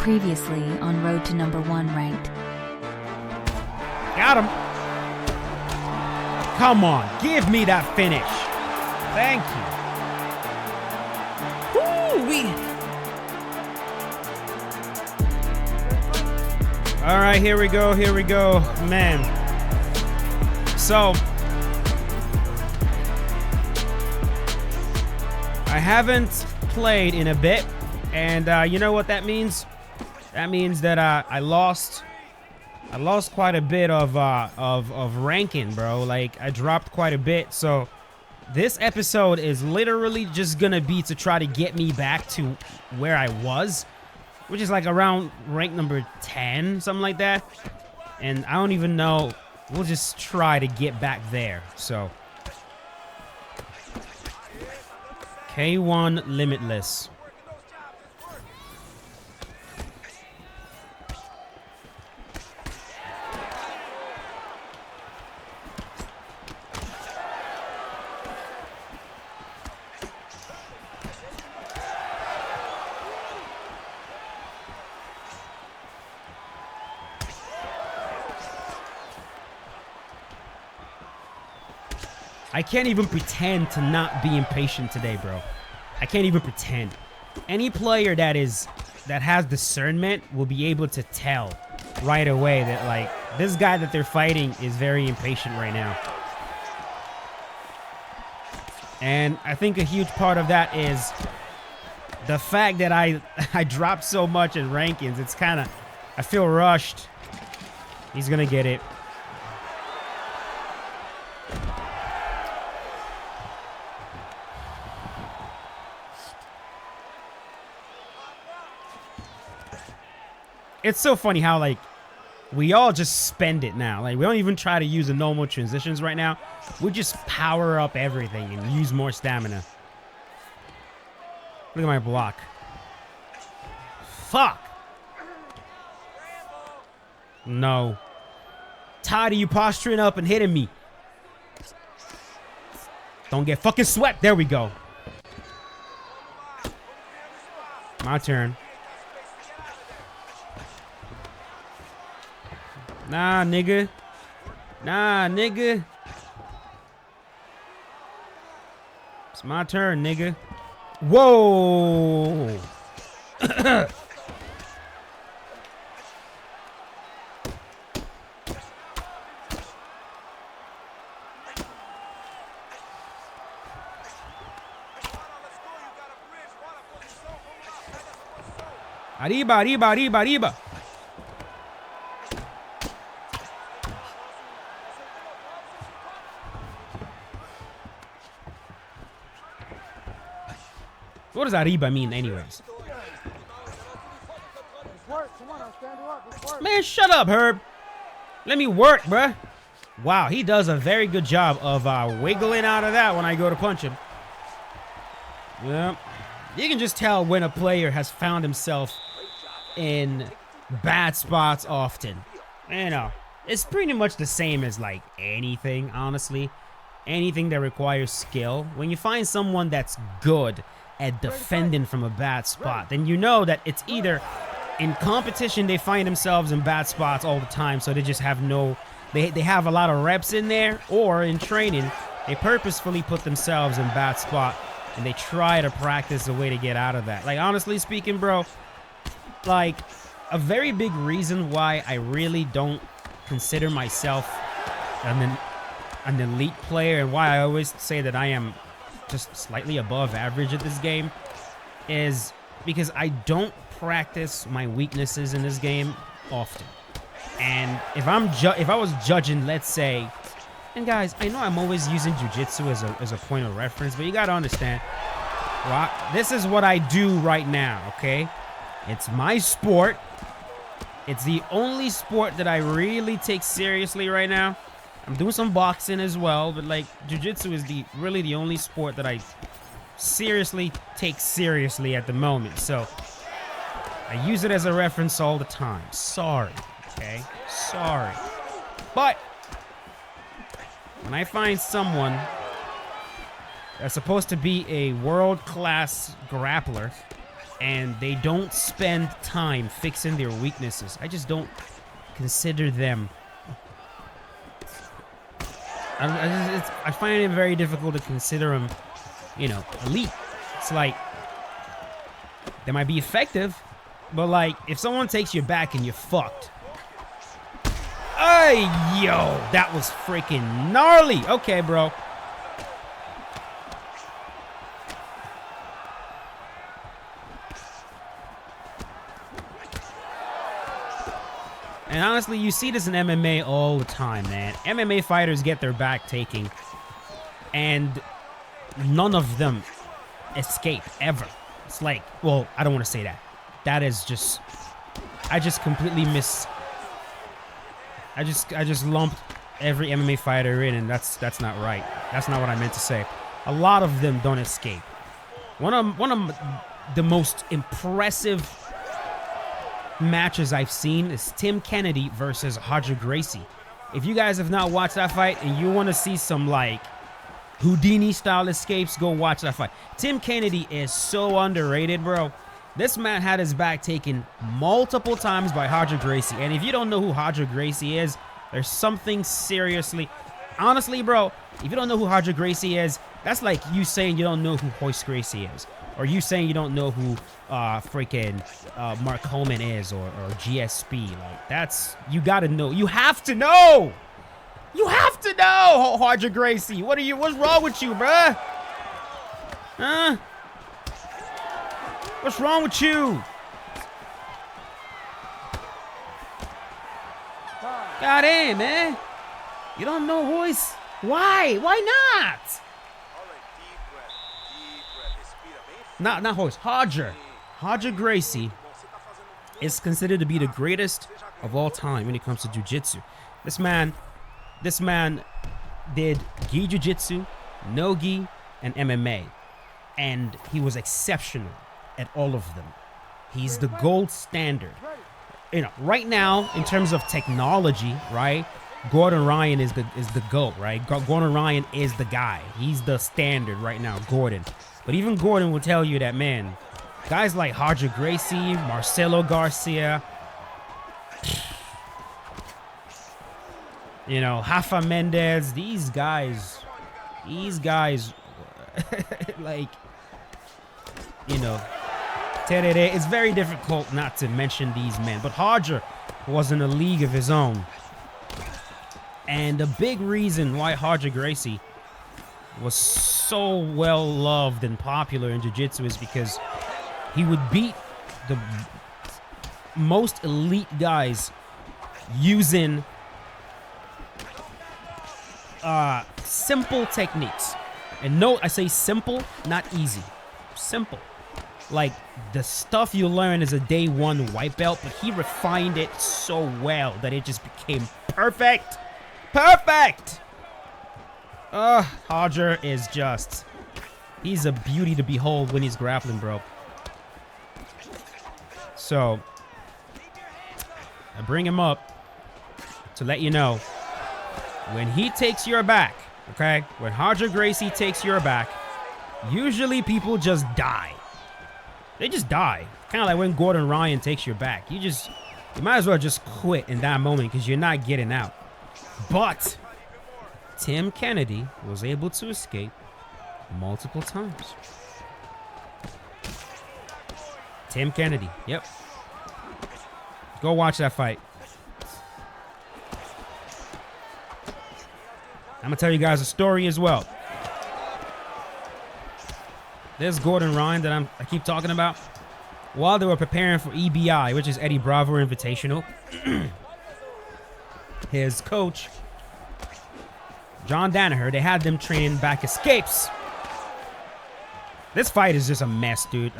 Previously on Road to #1 ranked. Got him. Come on, give me that finish. Thank you. Woo-wee. All right, here we go, man. So, I haven't played in a bit, and you know what that means? That means that I lost quite a bit of ranking, bro. Like, I dropped quite a bit. So this episode is literally just gonna be to try to get me back to where I was, which is like around rank number 10, something like that. And I don't even know. We'll just try to get back there. So K1 Limitless. I can't even pretend to not be impatient today, bro. I can't even pretend. Any player that has discernment will be able to tell right away that, like, this guy that they're fighting is very impatient right now. And I think a huge part of that is the fact that I dropped so much in rankings. It's kind of, I feel rushed. He's gonna get it. It's so funny how, like, we all just spend it now. Like, we don't even try to use the normal transitions right now. We just power up everything and use more stamina. Look at my block. Fuck. No. Tired of you posturing up and hitting me. Don't get fucking swept. There we go. My turn. Nah, nigga. Nah, nigga. It's my turn, nigga. Whoa. Arriba, arriba, arriba, arriba. What does arriba mean anyways? Man, shut up, Herb. Let me work, bruh. Wow, he does a very good job of wiggling out of that when I go to punch him. Yeah. You can just tell when a player has found himself in bad spots often. You know, it's pretty much the same as, like, anything, honestly. Anything that requires skill. When you find someone that's good at defending from a bad spot, then you know that it's either in competition they find themselves in bad spots all the time, so they just have no, they have a lot of reps in there, or in training they purposefully put themselves in bad spot and they try to practice a way to get out of that. Like, honestly speaking, bro, like, a very big reason why I really don't consider myself an elite player, and why I always say that I am just slightly above average at this game, is because I don't practice my weaknesses in this game often. And if I was judging, let's say, and guys, I know I'm always using jiu-jitsu as a point of reference, but you gotta understand, well, this is what I do right now, okay? It's my sport. It's the only sport that I really take seriously right now. I'm doing some boxing as well, but, like, jiu-jitsu is really the only sport that I seriously take seriously at the moment. So I use it as a reference all the time. Sorry, okay? Sorry. But when I find someone that's supposed to be a world-class grappler and they don't spend time fixing their weaknesses. I just don't consider them. I find it very difficult to consider them, you know, elite. It's like, they might be effective, but like, if someone takes your back and you're fucked. Hey, yo, that was freaking gnarly. Okay, bro. And honestly, you see this in MMA all the time, man. MMA fighters get their back taken, and none of them escape, ever. It's like, well, I don't want to say that. That is just, I just completely I just lumped every MMA fighter in, and that's not right. That's not what I meant to say. A lot of them don't escape. One of the most impressive matches I've seen is Tim Kennedy versus Roger Gracie. If you guys have not watched that fight and you want to see some like Houdini style escapes, go watch that fight. Tim Kennedy is so underrated, bro. This man had his back taken multiple times by Roger Gracie. And if you don't know who Roger Gracie is, there's something seriously... Honestly, bro, if you don't know who Roger Gracie is, that's like you saying you don't know who Hoist Gracie is. Or you saying you don't know who freaking Mark Coleman is, or GSP. Like, that's... You gotta know. You have to know! You have to know, Roger Gracie. What's wrong with you, bruh? Huh? What's wrong with you? God damn, man. You don't know Hoist? Why? Why not? Not Hoist. Roger Gracie is considered to be the greatest of all time when it comes to jiu-jitsu. This man did gi jiu-jitsu, no gi, and MMA. And he was exceptional at all of them. He's the gold standard. You know, right now, in terms of technology, right? Gordon Ryan is the GOAT, right? Gordon Ryan is the guy. He's the standard right now, Gordon. But even Gordon will tell you that, man, guys like Roger Gracie, Marcelo Garcia, you know, Rafa Mendez, these guys, like, you know, Terere, it's very difficult not to mention these men. But Roger was in a league of his own. And the big reason why Roger Gracie was so well loved and popular in jiu-jitsu is because he would beat the most elite guys using simple techniques. And note, I say simple, not easy. Simple. Like, the stuff you learn is a day one white belt, but he refined it so well that it just became perfect. Perfect! Roger is just... He's a beauty to behold when he's grappling, bro. So, I bring him up to let you know, when he takes your back, okay? When Roger Gracie takes your back, usually people just die. They just die. Kind of like when Gordon Ryan takes your back. You might as well just quit in that moment because you're not getting out. But Tim Kennedy was able to escape multiple times. Tim Kennedy, yep. Go watch that fight. I'm gonna tell you guys a story as well. There's Gordon Ryan that I keep talking about. While they were preparing for EBI, which is Eddie Bravo Invitational, his coach, John Danaher, they had them training back escapes. This fight is just a mess, dude.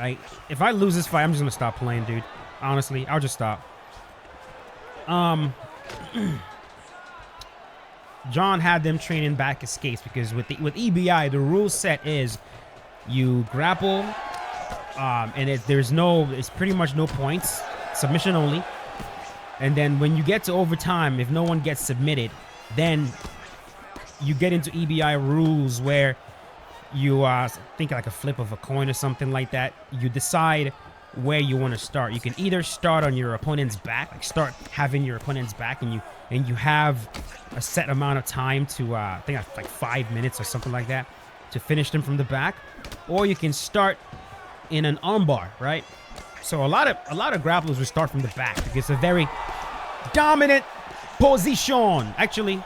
If I lose this fight, I'm just gonna stop playing, dude. Honestly, I'll just stop. John had them training back escapes because with EBI, the rule set is you grapple, and it's pretty much no points, submission only. And then when you get to overtime, if no one gets submitted, then you get into EBI rules where you think like a flip of a coin or something like that. You decide where you want to start. You can either start on your opponent's back, like start having your opponent's back, and you have a set amount of time to I think that's like 5 minutes or something like that to finish them from the back, or you can start in an armbar, right? So a lot of grapplers will start from the back because it's a very dominant position. Actually,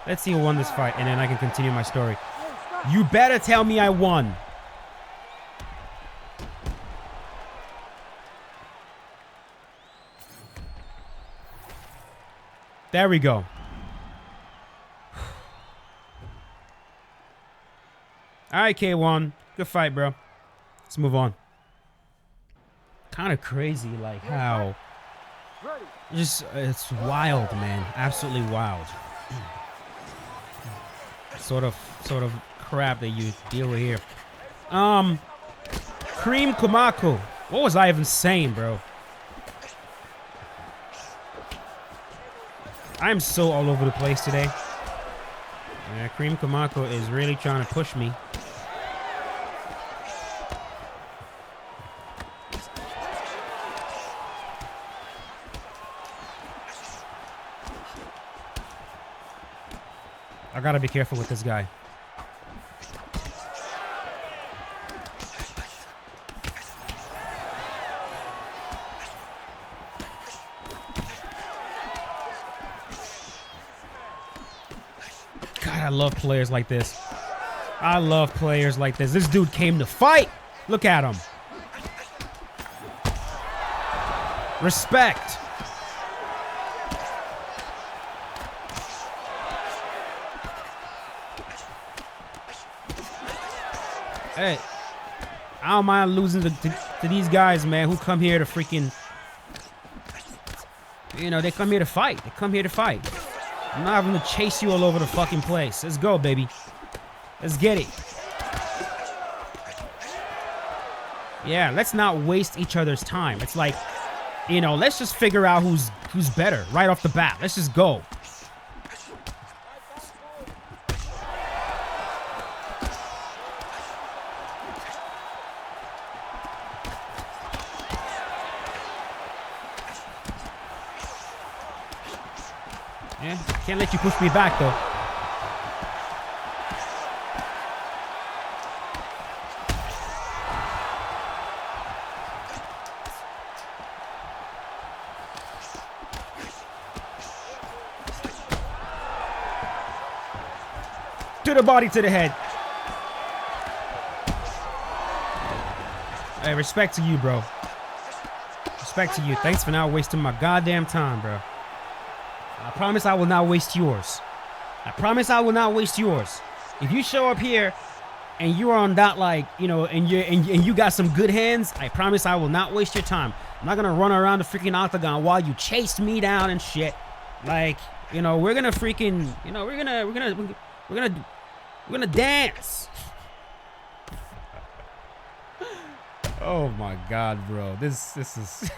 let's see who won this fight, and then I can continue my story. You better tell me I won. There we go. All right, K1. Good fight, bro. Let's move on. Kind of crazy, like how... it's wild, man. Absolutely wild. Sort of crap that you deal with here. Cream Kumako. What was I even saying, bro? I'm so all over the place today. Yeah, Cream Kumako is really trying to push me. I gotta be careful with this guy. God, I love players like this. I love players like this. This dude came to fight. Look at him. Respect. Hey, I don't mind losing to these guys, man, who come here to freaking... You know, they come here to fight. They come here to fight. I'm not going to chase you all over the fucking place. Let's go, baby. Let's get it. Yeah, let's not waste each other's time. It's like, you know, let's just figure out who's better right off the bat. Let's just go. Yeah, can't let you push me back, though. To the body, to the head. Hey, respect to you, bro. Respect to you. Thanks for not wasting my goddamn time, bro. I promise I will not waste yours. I promise I will not waste yours. If you show up here and you are on that, like, you know, and you got some good hands, I promise I will not waste your time. I'm not gonna run around the freaking octagon while you chase me down and shit. Like, you know, we're gonna freaking, you know, we're gonna dance. Oh my god, bro. This is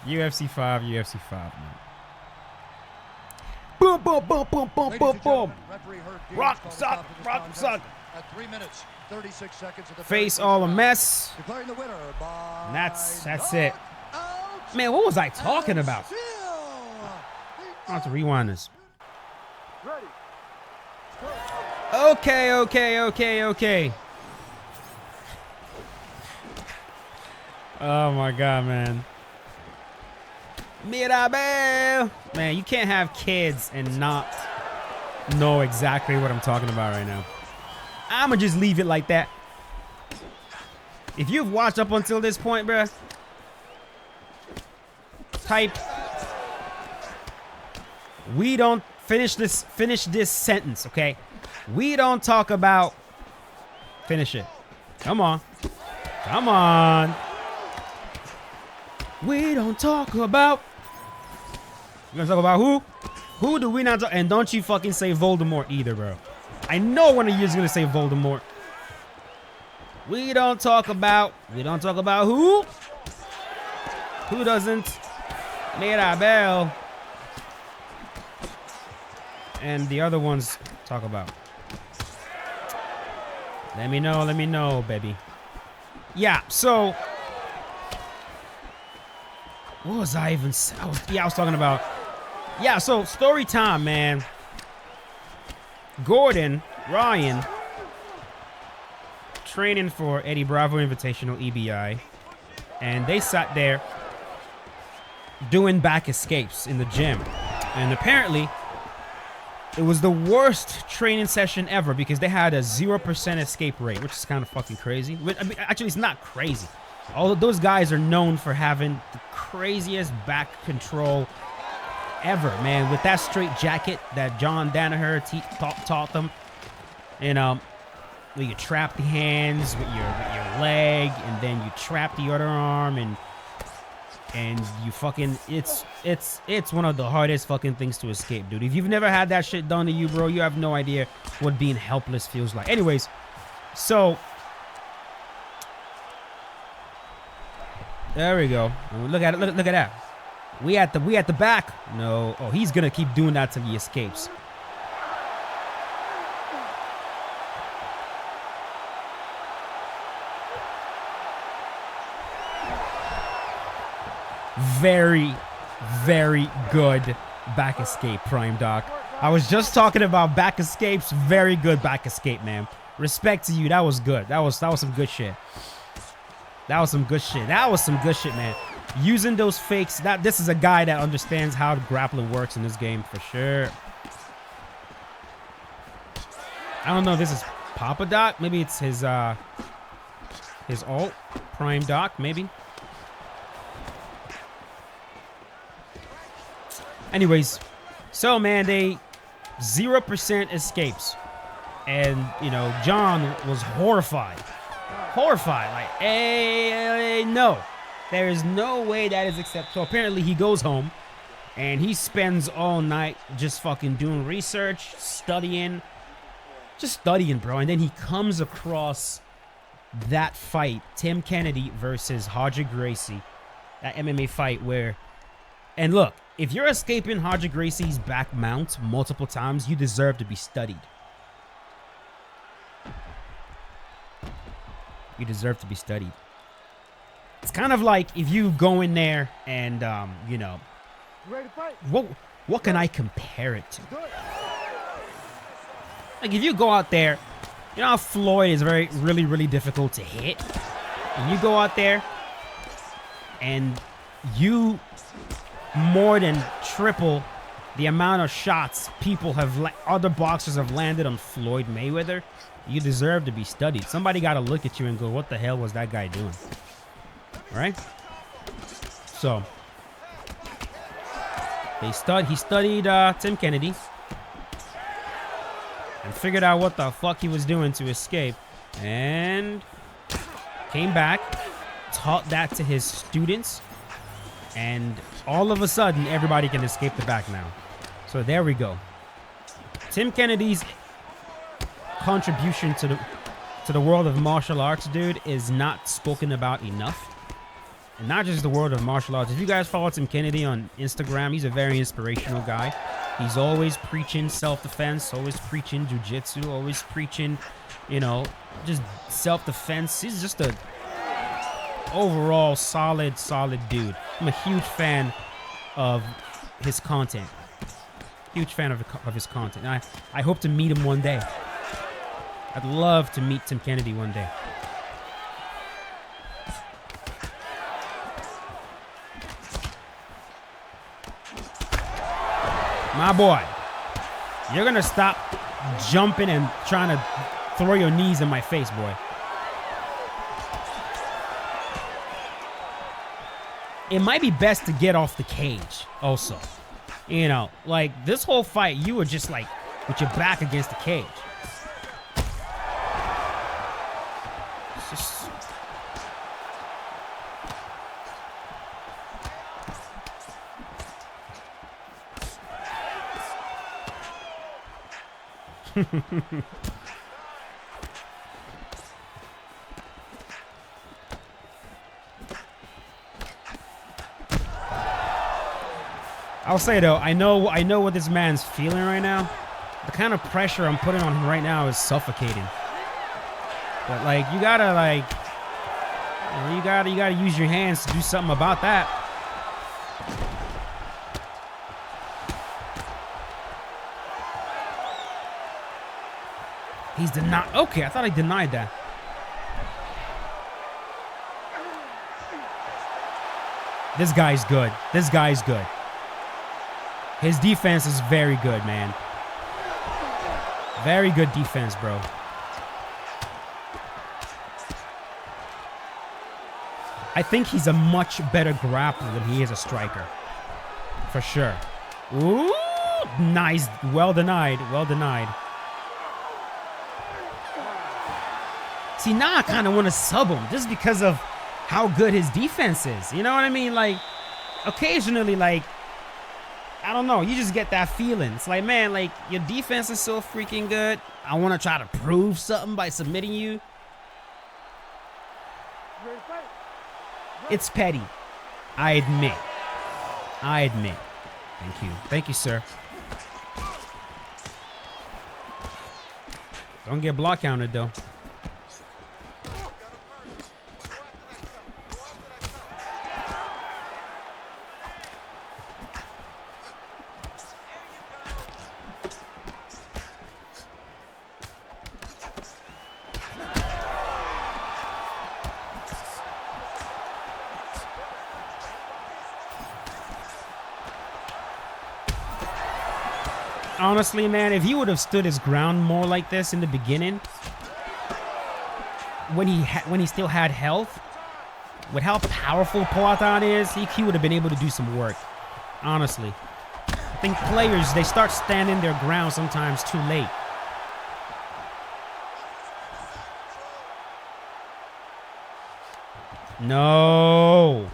UFC 5, man. Boom, boom, boom, boom, boom, boom, boom. Rock, suck. At 3 minutes, 36 seconds of the face all a mess. And that's it. Man, what was I talking about? I'll have to rewind this. Okay. Oh my god, man. Mirabel! Man, you can't have kids and not know exactly what I'm talking about right now. I'ma just leave it like that. If you've watched up until this point, bruh, type we don't finish this sentence, okay? We don't talk about finish it. Come on. We don't talk about. You gonna talk about who? Who do we not talk? And don't you fucking say Voldemort either, bro. I know one of you is gonna say Voldemort. We don't talk about who? Who doesn't? Mirabel. And the other ones talk about. Let me know, baby. Yeah, so... What was I even... I was talking about... Yeah, so story time, man. Gordon, Ryan, training for Eddie Bravo Invitational EBI. And they sat there doing back escapes in the gym. And apparently... It was the worst training session ever because they had a 0% escape rate, which is kind of fucking crazy. I mean, actually, it's not crazy. All of those guys are known for having the craziest back control ever, man. With that straight jacket that John Danaher taught them. You know, where you trap the hands with your leg, and then you trap the other arm, and you fucking, it's one of the hardest fucking things to escape, dude. If you've never had that shit done to you, bro, you have no idea what being helpless feels like. Anyways, so there we go. Look at it. Look at that. We at the back. No. Oh, he's gonna keep doing that till he escapes. Very, very good back escape, Prime Doc. I was just talking about back escapes. Very good back escape, man. Respect to you. That was good. That was some good shit. That was some good shit. That was some good shit, man. Using those fakes. This is a guy that understands how grappling works in this game for sure. I don't know if this is Papa Doc. Maybe it's his alt. Prime Doc, maybe. Anyways, so man, they 0% escapes. And, you know, John was horrified. Horrified. Like, hey, no. There is no way that is acceptable. So apparently he goes home and he spends all night just fucking doing research, studying. Just studying, bro. And then he comes across that fight, Tim Kennedy versus Roger Gracie. That MMA fight where... And look, if you're escaping Roger Gracie's back mount multiple times, you deserve to be studied. You deserve to be studied. It's kind of like if you go in there and, you know, what can I compare it to? Like if you go out there, you know how Floyd is really difficult to hit? And you go out there and you more than triple the amount of shots other boxers have landed on Floyd Mayweather, you deserve to be studied. Somebody got to look at you and go, what the hell was that guy doing? All right? So, he studied Tim Kennedy and figured out what the fuck he was doing to escape, and came back, taught that to his students, and all of a sudden, everybody can escape the back now. So there we go. Tim Kennedy's contribution to the world of martial arts, dude, is not spoken about enough. And not just the world of martial arts. If you guys follow Tim Kennedy on Instagram, he's a very inspirational guy. He's always preaching self-defense, always preaching jiu-jitsu, always preaching, you know, just self-defense. He's just a overall solid dude. I'm a huge fan of his content. Huge fan of his content. I hope to meet him one day. I'd love to meet Tim Kennedy one day. My boy, you're gonna stop jumping and trying to throw your knees in my face, boy. It might be best to get off the cage also. You know, like this whole fight, you were just like with your back against the cage. It's just... I'll say though, I know what this man's feeling right now. The kind of pressure I'm putting on him right now is suffocating. But like you gotta you gotta use your hands to do something about that. He's denied. Okay, I thought I denied that. This guy's good. This guy's good. His defense is very good, man. Very good defense, bro. I think he's a much better grappler than he is a striker. For sure. Ooh, nice. Well denied. Well denied. See, now I kind of want to sub him just because of how good his defense is. You know what I mean? Like, occasionally, like, I don't know. You just get that feeling. It's like, man, like, your defense is so freaking good. I want to try to prove something by submitting you. It's petty. I admit. I admit. Thank you. Thank you, sir. Don't get block counted, though. Honestly, man, if he would have stood his ground more like this in the beginning, when he still had health, with how powerful Poatan is, he would have been able to do some work. Honestly, I think players, they start standing their ground sometimes too late. No.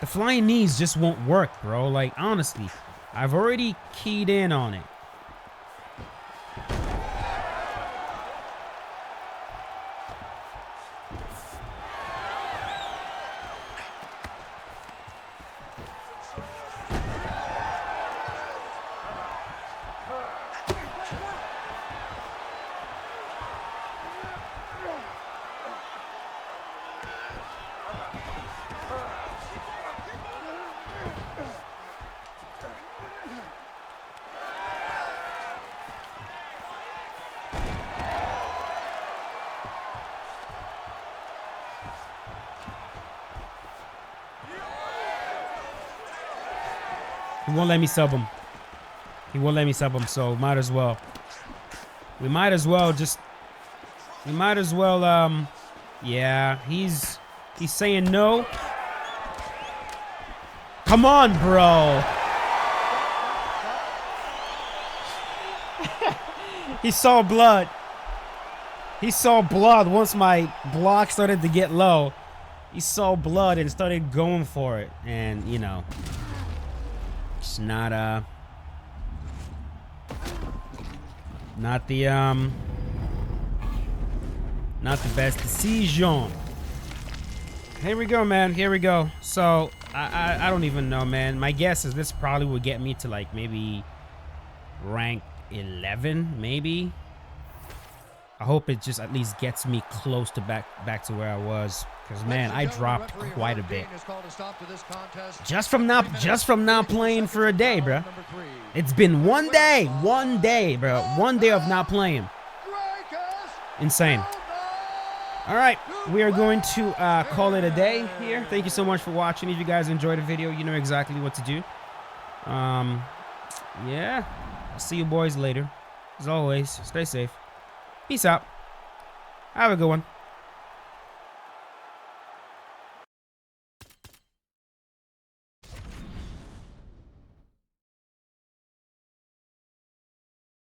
The flying knees just won't work, bro. Like, honestly, I've already keyed in on it. He won't let me sub him. He won't let me sub him, so might as well. We might as well, yeah, he's saying no. Come on, bro. He saw blood. He saw blood once my block started to get low. He saw blood and started going for it. And, you know, it's not the best decision. Here we go, man. Here we go. So I don't even know, man. My guess is this probably would get me to like maybe rank 11, maybe. I hope it just at least gets me close to back to where I was, because man, I dropped quite a bit just from not playing for a day, bro. It's been one day, bro. 1 day of not playing. Insane. All right, we are going to call it a day here. Thank you so much for watching. If you guys enjoyed the video, you know exactly what to do. Yeah, I'll see you boys later. As always, stay safe. Peace out. Have a good one.